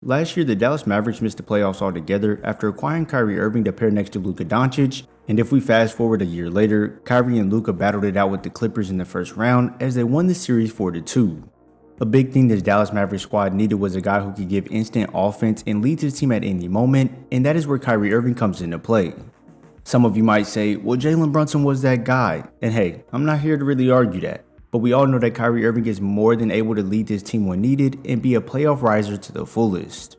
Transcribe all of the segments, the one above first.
Last year, the Dallas Mavericks missed the playoffs altogether after acquiring Kyrie Irving to pair next to Luka Doncic, and if we fast forward a year later, Kyrie and Luka battled it out with the Clippers in the first round as they won the series 4-2. A big thing this Dallas Mavericks squad needed was a guy who could give instant offense and lead his team at any moment, and that is where Kyrie Irving comes into play. Some of you might say, well, Jalen Brunson was that guy, and hey, I'm not here to really argue that. But we all know that Kyrie Irving is more than able to lead this team when needed and be a playoff riser to the fullest.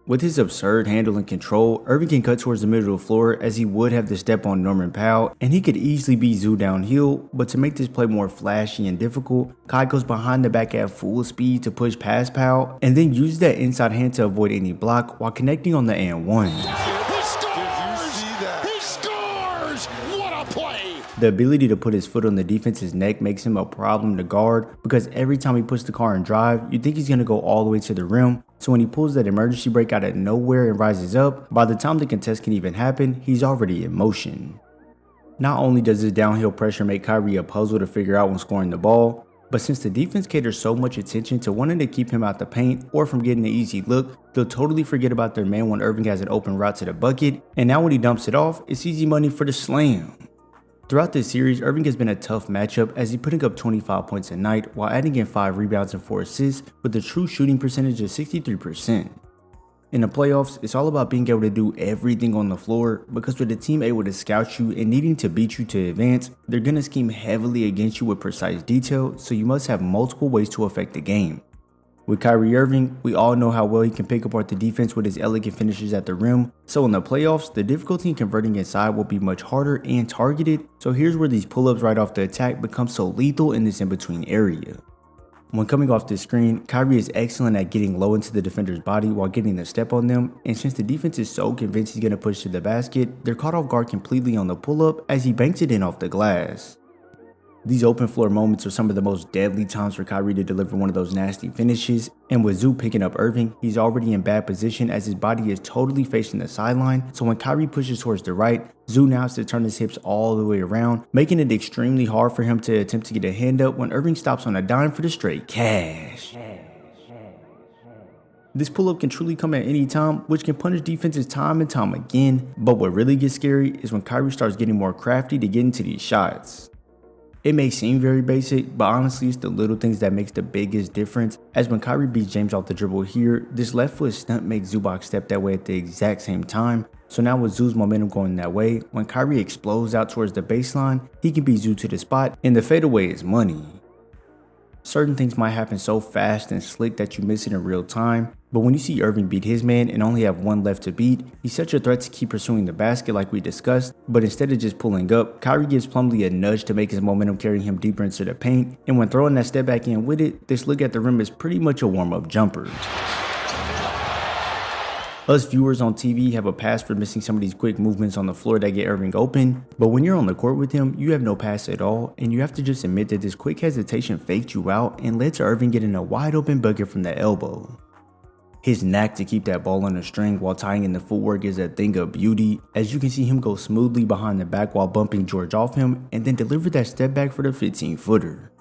With his absurd handle and control, Irving can cut towards the middle of the floor as he would have to step on Norman Powell, and he could easily beat Zoo downhill, but to make this play more flashy and difficult, Kai goes behind the back at full speed to push past Powell, and then uses that inside hand to avoid any block while connecting on the and one. The ability to put his foot on the defense's neck makes him a problem to guard because every time he puts the car in drive, you think he's going to go all the way to the rim. So when he pulls that emergency brake out of nowhere and rises up, by the time the contest can even happen, he's already in motion. Not only does this downhill pressure make Kyrie a puzzle to figure out when scoring the ball, but since the defense caters so much attention to wanting to keep him out the paint or from getting an easy look, they'll totally forget about their man when Irving has an open route to the bucket, and now when he dumps it off, it's easy money for the slam. Throughout this series, Irving has been a tough matchup as he's putting up 25 points a night while adding in 5 rebounds and 4 assists with a true shooting percentage of 63%. In the playoffs, it's all about being able to do everything on the floor because with a team able to scout you and needing to beat you to advance, they're going to scheme heavily against you with precise detail, so you must have multiple ways to affect the game. With Kyrie Irving, we all know how well he can pick apart the defense with his elegant finishes at the rim, so in the playoffs, the difficulty in converting inside will be much harder and targeted, so here's where these pull-ups right off the attack become so lethal in this in-between area. When coming off this screen, Kyrie is excellent at getting low into the defender's body while getting a step on them, and since the defense is so convinced he's going to push to the basket, they're caught off guard completely on the pull-up as he banks it in off the glass. These open floor moments are some of the most deadly times for Kyrie to deliver one of those nasty finishes, and with Zoo picking up Irving, he's already in bad position as his body is totally facing the sideline, so when Kyrie pushes towards the right, Zoo now has to turn his hips all the way around, making it extremely hard for him to attempt to get a hand up when Irving stops on a dime for the straight cash. This pull-up can truly come at any time, which can punish defenses time and time again, but what really gets scary is when Kyrie starts getting more crafty to get into these shots. It may seem very basic, but honestly it's the little things that makes the biggest difference, as when Kyrie beats James off the dribble here, this left foot stunt makes Zubac step that way at the exact same time, so now with Zoo's momentum going that way, when Kyrie explodes out towards the baseline, he can beat Zoo to the spot, and the fadeaway is money. Certain things might happen so fast and slick that you miss it in real time, but when you see Irving beat his man and only have one left to beat, he's such a threat to keep pursuing the basket like we discussed, but instead of just pulling up, Kyrie gives Plumlee a nudge to make his momentum carry him deeper into the paint, and when throwing that step back in with it, this look at the rim is pretty much a warm-up jumper. Us viewers on TV have a pass for missing some of these quick movements on the floor that get Irving open, but when you're on the court with him, you have no pass at all, and you have to just admit that this quick hesitation faked you out and led to Irving getting a wide open bucket from the elbow. His knack to keep that ball on a string while tying in the footwork is a thing of beauty, as you can see him go smoothly behind the back while bumping George off him and then deliver that step back for the 15-footer.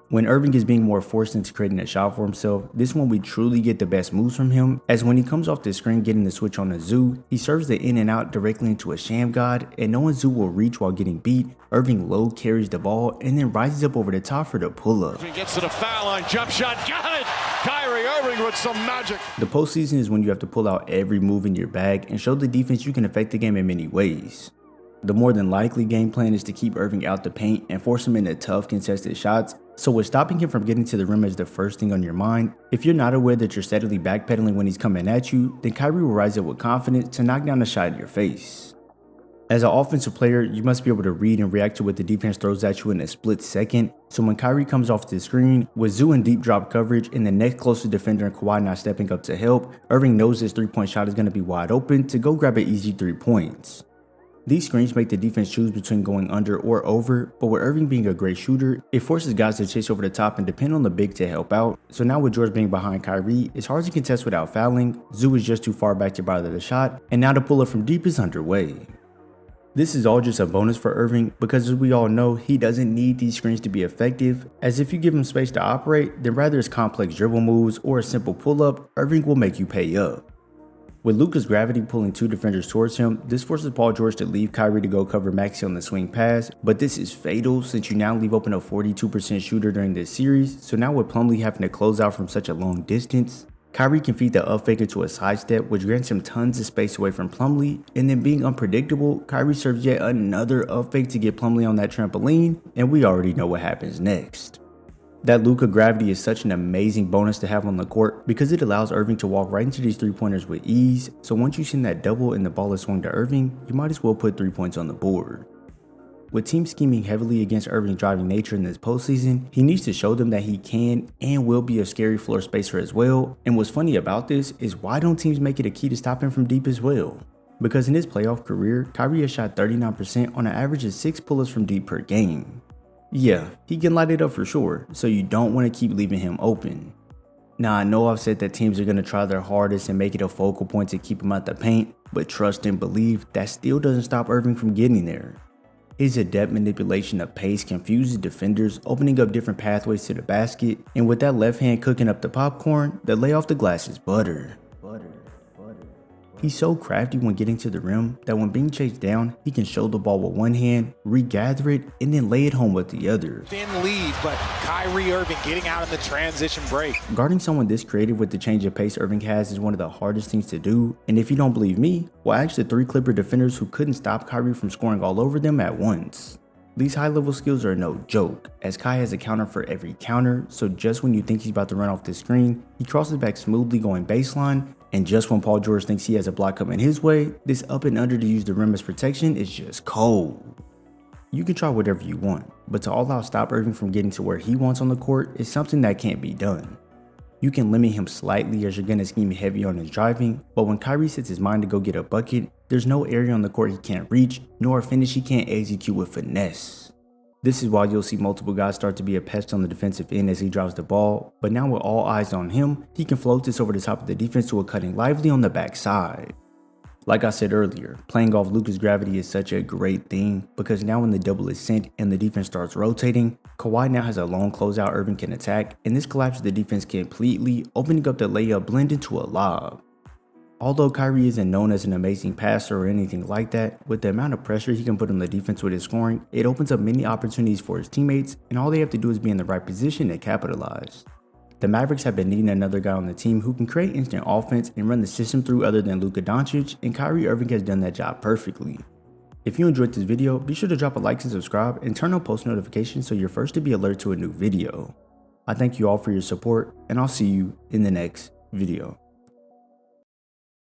When Irving is being more forced into creating a shot for himself, this one we truly get the best moves from him, as when he comes off the screen getting the switch on the Zoo, he serves the in and out directly into a sham god, and knowing Zoo will reach while getting beat, Irving low carries the ball and then rises up over the top for the pull-up. He gets to the foul line, jump shot, got it! Kyrie Irving with some magic. The postseason is when you have to pull out every move in your bag and show the defense you can affect the game in many ways. The more than likely game plan is to keep Irving out the paint and force him into tough contested shots, so with stopping him from getting to the rim as the first thing on your mind, if you're not aware that you're steadily backpedaling when he's coming at you, then Kyrie will rise up with confidence to knock down a shot in your face. As an offensive player, you must be able to read and react to what the defense throws at you in a split second, so when Kyrie comes off the screen, with Zoo in deep drop coverage and the next closest defender and Kawhi not stepping up to help, Irving knows his 3-point shot is going to be wide open to go grab an easy 3 points. These screens make the defense choose between going under or over, but with Irving being a great shooter, it forces guys to chase over the top and depend on the big to help out. So now with George being behind Kyrie, it's hard to contest without fouling, Zoo is just too far back to bother the shot, and now the pull-up from deep is underway. This is all just a bonus for Irving because, as we all know, he doesn't need these screens to be effective, as if you give him space to operate, then rather his complex dribble moves or a simple pull-up, Irving will make you pay up. With Luka's gravity pulling two defenders towards him, this forces Paul George to leave Kyrie to go cover Maxey on the swing pass, but this is fatal since you now leave open a 42% shooter during this series, so now with Plumlee having to close out from such a long distance, Kyrie can feed the up fake into a sidestep, which grants him tons of space away from Plumlee, and then being unpredictable, Kyrie serves yet another up fake to get Plumlee on that trampoline, and we already know what happens next. That Luka gravity is such an amazing bonus to have on the court because it allows Irving to walk right into these 3-pointers with ease, so once you send that double and the ball is swung to Irving, you might as well put 3 points on the board. With teams scheming heavily against Irving's driving nature in this postseason, he needs to show them that he can and will be a scary floor spacer as well, and what's funny about this is why don't teams make it a key to stop him from deep as well? Because in his playoff career, Kyrie has shot 39% on an average of 6 pull-ups from deep per game. Yeah, he can light it up for sure, so you don't want to keep leaving him open. Now I know I've said that teams are going to try their hardest and make it a focal point to keep him out the paint, but trust and believe that still doesn't stop Irving from getting there. His adept manipulation of pace confuses defenders, opening up different pathways to the basket, and with that left hand cooking up the popcorn, the lay off the glass is butter. He's so crafty when getting to the rim that when being chased down, he can show the ball with one hand, regather it, and then lay it home with the other. Thin lead, but Kyrie Irving getting out in the transition break. Guarding someone this creative with the change of pace Irving has is one of the hardest things to do, and if you don't believe me, well ask the 3 Clipper defenders who couldn't stop Kyrie from scoring all over them at once. These high-level skills are no joke, as Kai has a counter for every counter, so just when you think he's about to run off the screen, he crosses back smoothly going baseline, and just when Paul George thinks he has a block coming his way, this up and under to use the rim as protection is just cold. You can try whatever you want, but to all out stop Irving from getting to where he wants on the court is something that can't be done. You can limit him slightly as you're going to scheme heavy on his driving, but when Kyrie sets his mind to go get a bucket, there's no area on the court he can't reach, nor a finish he can't execute with finesse. This is why you'll see multiple guys start to be a pest on the defensive end as he drives the ball, but now with all eyes on him, he can float this over the top of the defense to a cutting lively on the backside. Like I said earlier, playing off Luka's gravity is such a great thing because now when the double is sent and the defense starts rotating, Kawhi now has a long closeout Irving can attack, and this collapses the defense completely, opening up the layup blend into a lob. Although Kyrie isn't known as an amazing passer or anything like that, with the amount of pressure he can put on the defense with his scoring, it opens up many opportunities for his teammates, and all they have to do is be in the right position and capitalize. The Mavericks have been needing another guy on the team who can create instant offense and run the system through other than Luka Doncic, and Kyrie Irving has done that job perfectly. If you enjoyed this video, be sure to drop a like and subscribe, and turn on post notifications so you're first to be alerted to a new video. I thank you all for your support, and I'll see you in the next video.